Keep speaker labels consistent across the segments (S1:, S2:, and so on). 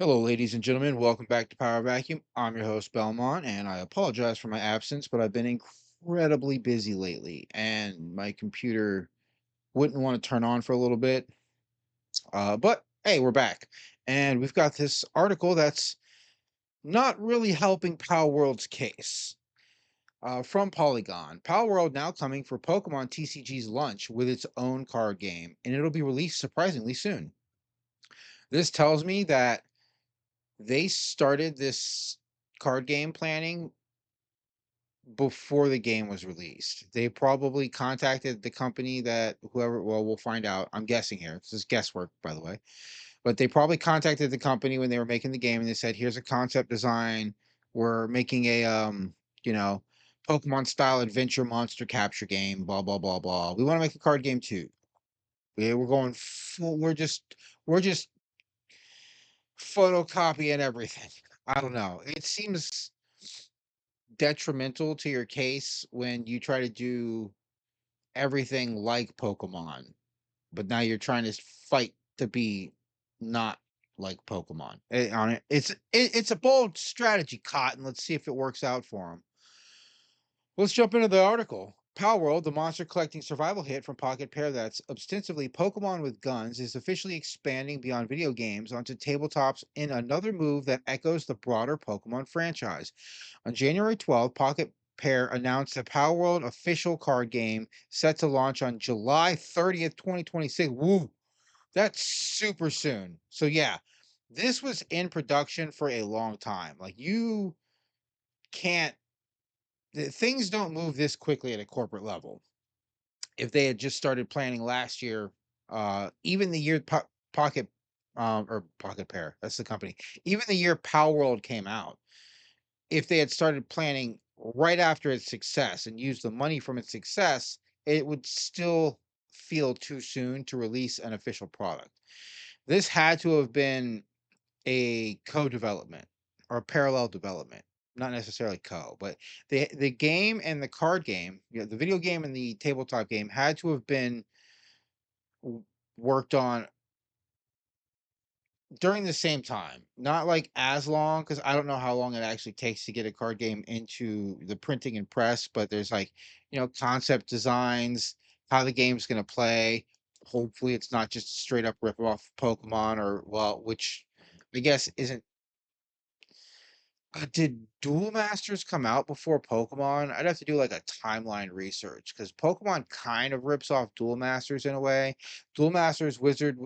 S1: Hello, ladies and gentlemen. Welcome back to Power Vacuum. I'm your host, Belmont, and I apologize for my absence, but I've been incredibly busy lately, and my computer wouldn't want to turn on for a little bit. But hey, we're back, and we've got this article that's not really helping Palworld's case. From Polygon, Palworld now coming for Pokemon TCG's launch with its own card game, and it'll be released surprisingly soon. This tells me that they started this card game planning before the game was released. They probably contacted the company that whoever, well, we'll find out. I'm guessing here. This is guesswork, by the way. But they probably contacted the company when they were making the game and they said, "Here's a concept design. We're making a you know, Pokemon style adventure monster capture game, blah blah blah blah. We want to make a card game too. We're going full, we're just photocopying everything." I don't know. It seems detrimental to your case when you try to do everything like Pokemon, but now you're trying to fight to be not like Pokemon. It's a bold strategy, Cotton. Let's see if it works out for him. Let's jump into the article. Palworld, the monster collecting survival hit from Pocketpair that's ostensibly Pokemon with guns, is officially expanding beyond video games onto tabletops in another move that echoes the broader Pokemon franchise. On January 12th, Pocketpair announced a Palworld official card game set to launch on July 30th, 2026. Woo! That's super soon. So yeah, this was in production for a long time. Like you can't things don't move this quickly at a corporate level. If they had just started planning last year, even the year Pocket or Pocket Pair, that's the company. Even the year Power World came out, if they had started planning right after its success and used the money from its success, it would still feel too soon to release an official product. This had to have been a co-development or parallel development, not necessarily co, but the game and the card game, the video game and the tabletop game had to have been worked on during the same time, not like as long because I don't know how long it actually takes to get a card game into the printing and press, but there's like, concept designs, how the game's going to play. Hopefully, it's not just a straight up rip off Pokemon or, well, which I guess isn't. Did Duel Masters come out before Pokemon? I'd have to do like a timeline research because Pokemon kind of rips off Duel Masters in a way. Duel Masters Wizard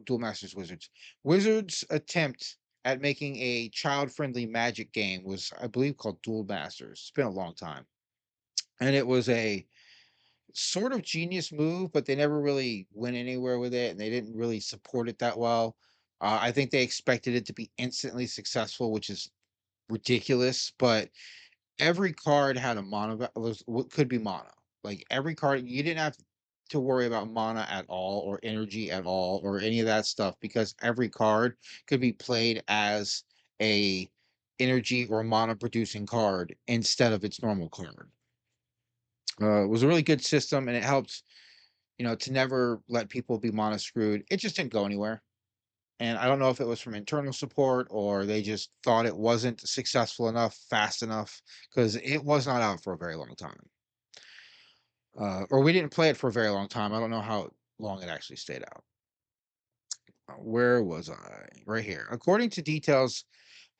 S1: Duel Masters Wizards. Wizards' attempt at making a child-friendly Magic game was, I believe, called Duel Masters. It's been a long time, and it was a sort of genius move, but they never really went anywhere with it, and they didn't really support it that well. I think they expected it to be instantly successful, which is ridiculous. But every card had a what could be mono. Like every card, you didn't have to worry about mana at all or energy at all or any of that stuff because every card could be played as a energy or mana producing card instead of its normal card. It was a really good system and it helped, to never let people be mana screwed. It just didn't go anywhere. And I don't know if it was from internal support or they just thought it wasn't successful enough, fast enough, because it was not out for a very long time. Or we didn't play it for a very long time. I don't know how long it actually stayed out. Where was I? Right here. According to details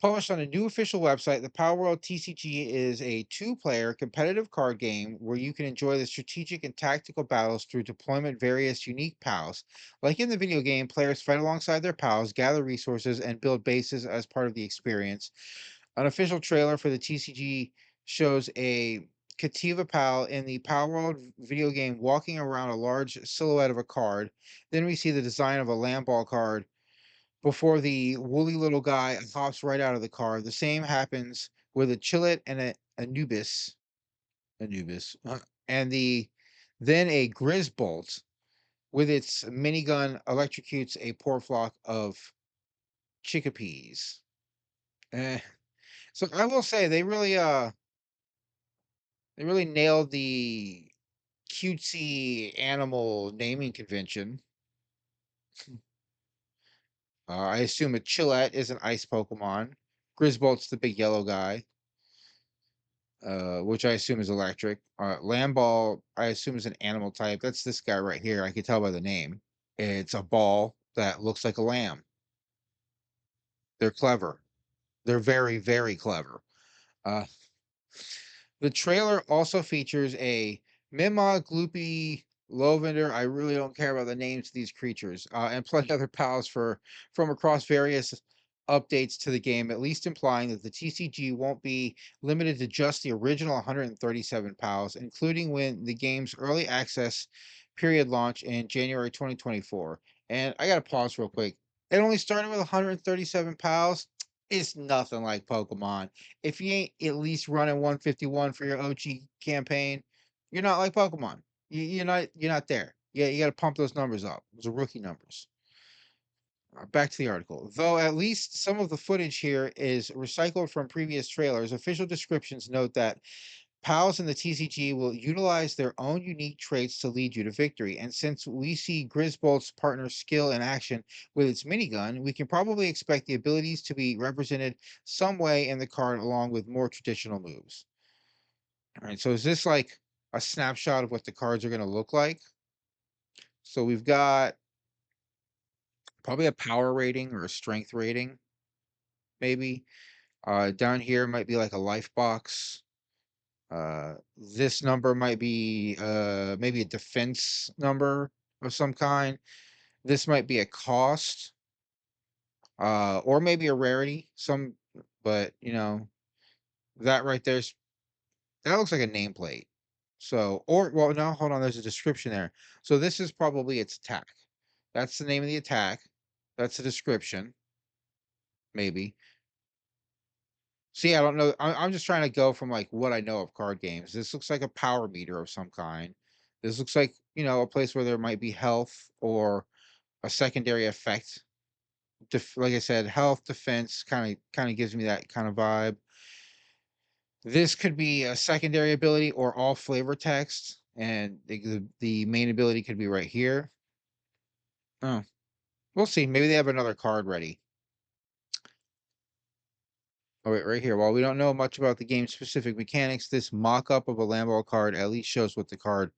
S1: published on a new official website, the Palworld TCG is a two-player competitive card game where you can enjoy the strategic and tactical battles through deployment various unique pals. Like in the video game, players fight alongside their pals, gather resources, and build bases as part of the experience. An official trailer for the TCG shows a Cativa Pal in the Palworld video game walking around a large silhouette of a card. Then we see the design of a land ball card before the woolly little guy hops right out of the car. The same happens with a Chillet and a Anubis, and then a Grizzbolt with its minigun electrocutes a poor flock of chickapees. Eh. So I will say they really nailed the cutesy animal naming convention. I assume a Chillette is an ice Pokemon. Grisbolt's the big yellow guy, which I assume is electric. Lamball, I assume is an animal type. That's this guy right here. I can tell by the name. It's a ball that looks like a lamb. They're clever. They're very, very clever. Uh, The trailer also features a Mima, Gloopy, Lovender. I really don't care about the names of these creatures, and plenty other pals from across various updates to the game, at least implying that the TCG won't be limited to just the original 137 pals, including when the game's early access period launch in January 2024. And I gotta pause real quick. It only started with 137 pals. It's nothing like Pokemon. If you ain't at least running 151 for your OG campaign, you're not like Pokemon. You're not there. Yeah, you got to pump those numbers up. Those are rookie numbers. Back to the article. Though at least some of the footage here is recycled from previous trailers, official descriptions note that pals in the TCG will utilize their own unique traits to lead you to victory. And since we see Grisbolt's partner skill in action with its minigun, we can probably expect the abilities to be represented some way in the card along with more traditional moves. All right, so is this like a snapshot of what the cards are going to look like? So we've got probably a power rating or a strength rating, maybe. Down here might be like a life box. This number might be maybe a defense number of some kind. This might be a cost, or maybe a rarity. But that right there's that looks like a nameplate. So, or well, no, hold on. There's a description there. So this is probably its attack. That's the name of the attack. That's the description, maybe. See, I don't know. I'm just trying to go from like what I know of card games. This looks like a power meter of some kind. This looks like, a place where there might be health or a secondary effect. Like I said, health, defense kind of gives me that kind of vibe. This could be a secondary ability or all flavor text, and the main ability could be right here. Oh, we'll see. Maybe they have another card ready. Oh, wait, right here. While we don't know much about the game's specific mechanics, this mock-up of a Lambo card at least shows what the card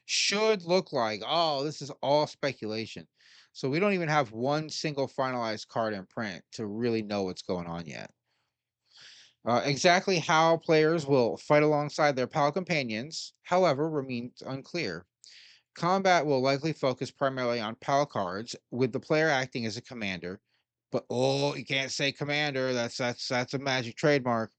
S1: should look like. Oh, this is all speculation. So we don't even have one single finalized card in print to really know what's going on yet. Exactly how players will fight alongside their pal companions, however, remains unclear. Combat will likely focus primarily on pal cards, with the player acting as a commander. But oh, you can't say commander. That's a magic trademark.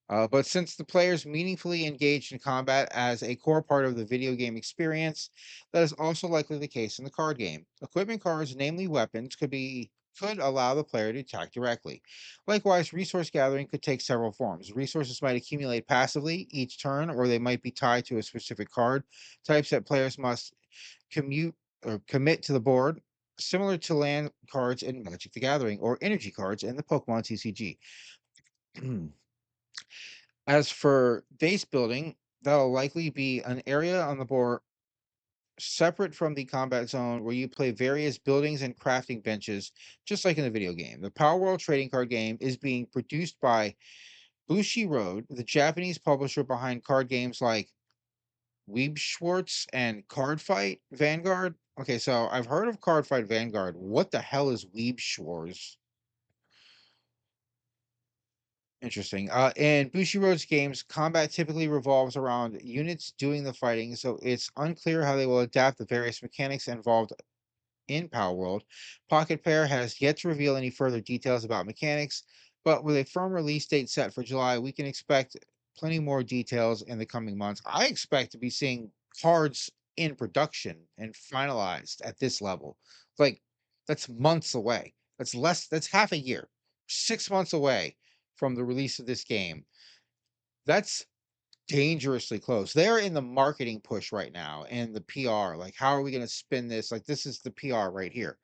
S1: But since the players meaningfully engaged in combat as a core part of the video game experience, that is also likely the case in the card game. Equipment cards, namely weapons, could allow the player to attack directly. Likewise, resource gathering could take several forms. Resources might accumulate passively each turn, or they might be tied to a specific card types that players must commute or commit to the board, similar to land cards in Magic the Gathering or energy cards in the Pokemon TCG. As for base building, that'll likely be an area on the board separate from the combat zone where you play various buildings and crafting benches, just like in the video game. The Palworld trading card game is being produced by Bushiroad, the Japanese publisher behind card games like Weeb Schwartz and Card Fight Vanguard. Okay, so I've heard of Card Fight Vanguard. What the hell is Weeb Schwartz? Interesting. In Bushiroad's games, combat typically revolves around units doing the fighting, so it's unclear how they will adapt the various mechanics involved in Palworld. Pocketpair has yet to reveal any further details about mechanics, but with a firm release date set for July, we can expect plenty more details in the coming months. I expect to be seeing cards in production and finalized at this level. Like, that's months away. That's half a year, 6 months away from the release of this game. That's dangerously close. They're in the marketing push right now and the PR. Like, how are we going to spin this? Like, this is the PR right here.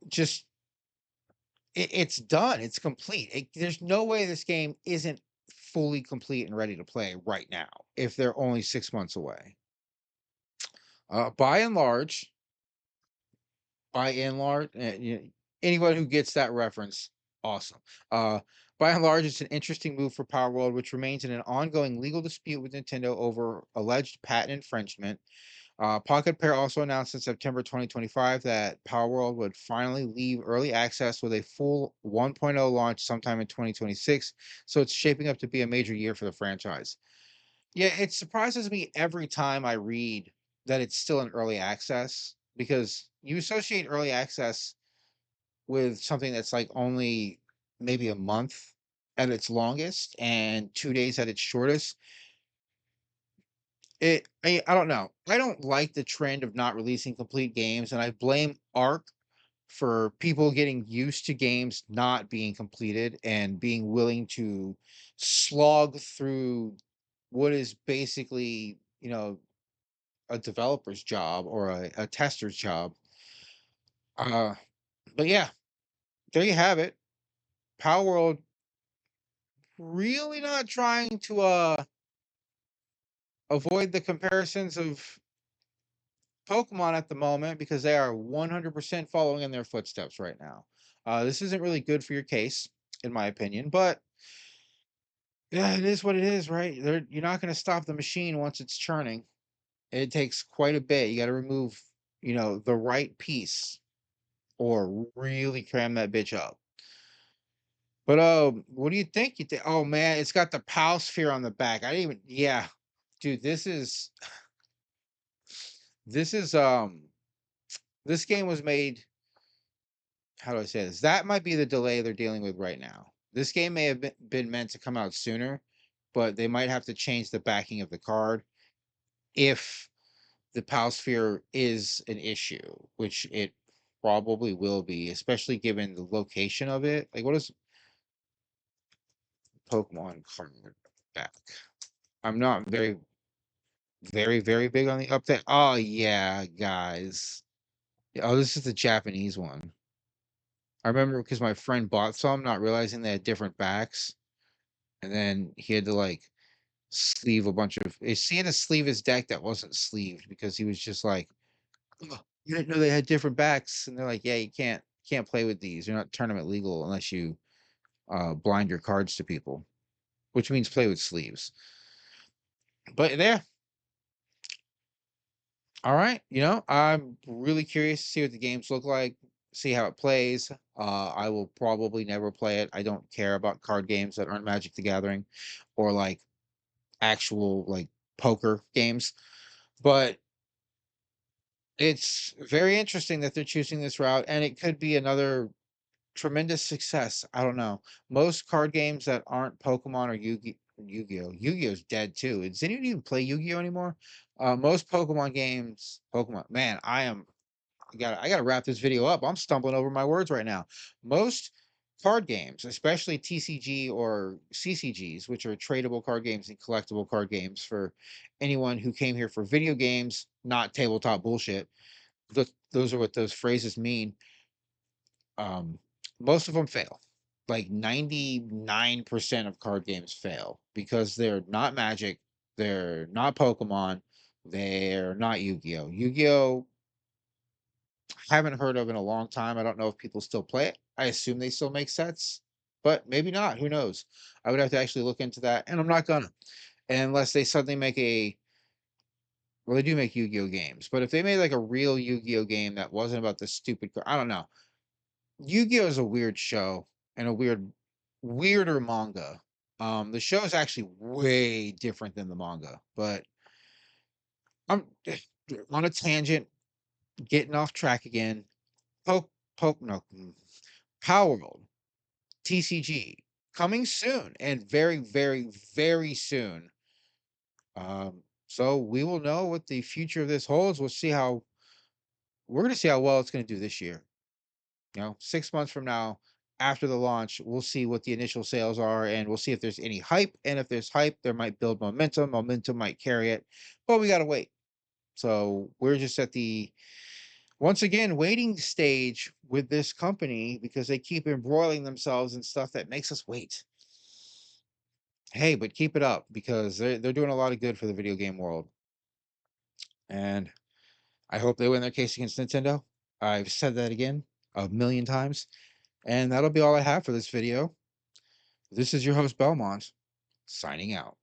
S1: Just it's done. It's complete. There's no way this game isn't fully complete and ready to play right now if they're only 6 months away. By and large, by and large, anyone who gets that reference, awesome. Uh, by and large, it's an interesting move for Palworld, which remains in an ongoing legal dispute with Nintendo over alleged patent infringement. Pocketpair also announced in September 2025 that Palworld would finally leave early access with a full 1.0 launch sometime in 2026. So it's shaping up to be a major year for the franchise. Yeah, it surprises me every time I read that it's still in early access because you associate early access with something that's like only maybe a month at its longest and 2 days at its shortest. I don't know. I don't like the trend of not releasing complete games, and I blame Arc for people getting used to games not being completed and being willing to slog through what is basically, a developer's job or a tester's job. Uh, but yeah, there you have it. Power World really not trying to avoid the comparisons of Pokemon at the moment because they are 100% following in their footsteps right now. This isn't really good for your case, in my opinion, but yeah, it is what it is, right? You're not going to stop the machine once it's churning. It takes quite a bit. You got to remove, the right piece or really cram that bitch up. But what do you think? You think? Oh man, it's got the PAL sphere on the back. I didn't even. Yeah, dude, this is this game was made. How do I say this? That might be the delay they're dealing with right now. This game may have been meant to come out sooner, but they might have to change the backing of the card if the PAL sphere is an issue, which it probably will be, especially given the location of it. Like, what is Pokemon card back? I'm not very, very, very big on the update. Oh yeah, guys. Yeah, oh, this is the Japanese one. I remember because my friend bought some, not realizing they had different backs, and then he had to like sleeve a bunch of. He had to sleeve his deck that wasn't sleeved because he was just like, "Oh, you didn't know they had different backs," and they're like, "Yeah, you can't play with these. They're not tournament legal unless you blind your cards to people, which means play with sleeves." But there, all right. I'm really curious to see what the games look like, see how it plays. I will probably never play it. I don't care about card games that aren't Magic the Gathering or like actual like poker games. But it's very interesting that they're choosing this route, and it could be another tremendous success. I don't know. Most card games that aren't Pokemon or Yu-Gi-Oh. Yu-Gi-Oh's dead too. Does anyone even play Yu-Gi-Oh anymore? Most Pokemon games, Pokemon. Man, I gotta wrap this video up. I'm stumbling over my words right now. Most card games, especially TCG or CCGs, which are tradable card games and collectible card games for anyone who came here for video games, not tabletop bullshit. Those are what those phrases mean. Um, most of them fail. Like 99% of card games fail because they're not Magic, they're not Pokemon, they're not Yu-Gi-Oh. Yu-Gi-Oh haven't heard of in a long time. I don't know if people still play it. I assume they still make sets, but maybe not. Who knows? I would have to actually look into that, and I'm not gonna unless they suddenly make a. Well, they do make Yu-Gi-Oh games, but if they made like a real Yu-Gi-Oh game that wasn't about the stupid, I don't know. Yu-Gi-Oh is a weird show and a weirder manga. The show is actually way different than the manga, but I'm on a tangent, getting off track again. No, Power World TCG coming soon and very, very, very soon. So we will know what the future of this holds. We're going to see how well it's going to do this year. 6 months from now, after the launch, we'll see what the initial sales are, and we'll see if there's any hype. And if there's hype, there might build momentum. Momentum might carry it, but we got to wait. So we're just at the once again waiting stage with this company because they keep embroiling themselves in stuff that makes us wait. Hey, but keep it up because they're doing a lot of good for the video game world, and I hope they win their case against Nintendo. I've said that again a million times, and that'll be all I have for this video. This is your host, Belmont, signing out.